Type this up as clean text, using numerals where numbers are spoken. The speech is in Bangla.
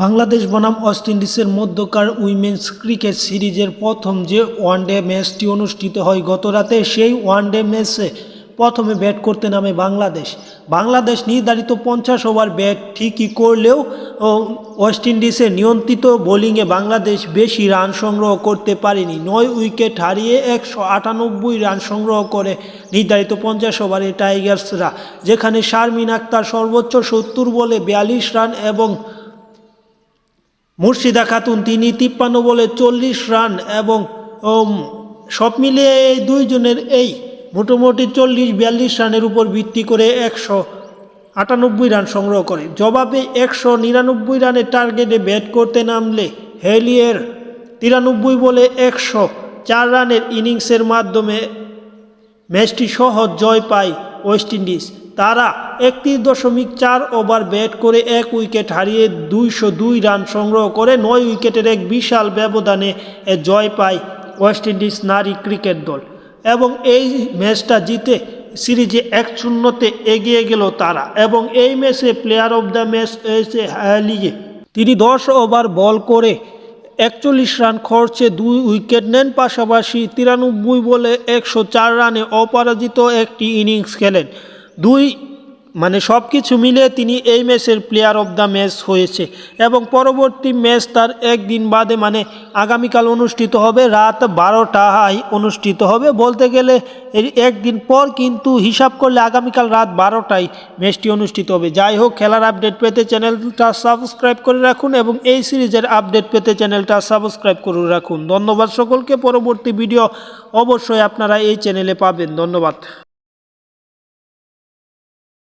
বাংলাদেশ বনাম ওয়েস্ট ইন্ডিজের মধ্যকার উইমেন্স ক্রিকেট সিরিজের প্রথম যে ওয়ানডে ম্যাচটি অনুষ্ঠিত হয় গতরাতে, সেই ওয়ানডে ম্যাচে প্রথমে ব্যাট করতে নামে বাংলাদেশ নির্ধারিত 50 ওভার ব্যাট ঠিকই করলেও ওয়েস্ট ইন্ডিজের নিয়ন্ত্রিত বোলিংয়ে বাংলাদেশ বেশি রান সংগ্রহ করতে পারেনি। 9 উইকেট হারিয়ে 198 রান সংগ্রহ করে নির্ধারিত 50 ওভারে টাইগার্সরা, যেখানে শারমিন আক্তার সর্বোচ্চ 70 বলে 42 রান এবং মুর্শিদা খাতুন তিনি 53 বলে 40 রান এবং সব মিলিয়ে এই দুইজনের এই মোটামুটি 40-42 রানের উপর ভিত্তি করে 198 রান সংগ্রহ করে। জবাবে 199 রানের টার্গেটে ব্যাট করতে নামলে হেলিয়ের 93 বলে 104 রানের ইনিংসের মাধ্যমে ম্যাচটি সহজ জয় পায় ওয়েস্ট ইন্ডিজ। তারা 31.4 ওভার ব্যাট করে 1 উইকেট হারিয়ে 202 রান সংগ্রহ করে 9 উইকেটের এক বিশাল ব্যবধানে জয় পায় ওয়েস্ট ইন্ডিজ নারী ক্রিকেট দল এবং এই ম্যাচটা জিতে সিরিজে 1-0 এগিয়ে গেল তারা। এবং এই ম্যাচে প্লেয়ার অফ দ্য ম্যাচ হয়েছে হালিয়ে। তিনি 10 ওভার বল করে 41 রান খরচে 2 উইকেট নেন, পাশাপাশি 93 বলে 104 রানে অপরাজিত একটি ইনিংস খেলেন। সব কিছু মিলে তিনি এই ম্যাচের প্লেয়ার অফ দ্য ম্যাচ হয়েছে। এবং পরবর্তী ম্যাচ তার একদিন বাদে আগামীকাল অনুষ্ঠিত হবে, রাত 12টায় অনুষ্ঠিত হবে। বলতে গেলে একদিন পর, কিন্তু হিসাব করলে আগামীকাল রাত 12টায় ম্যাচটি অনুষ্ঠিত হবে। যাই হোক, খেলার আপডেট পেতে চ্যানেলটা সাবস্ক্রাইব করে রাখুন এবং এই সিরিজের আপডেট পেতে চ্যানেলটা সাবস্ক্রাইব করে রাখুন। ধন্যবাদ সকলকে। পরবর্তী ভিডিও অবশ্যই আপনারা এই চ্যানেলে পাবেন। ধন্যবাদ।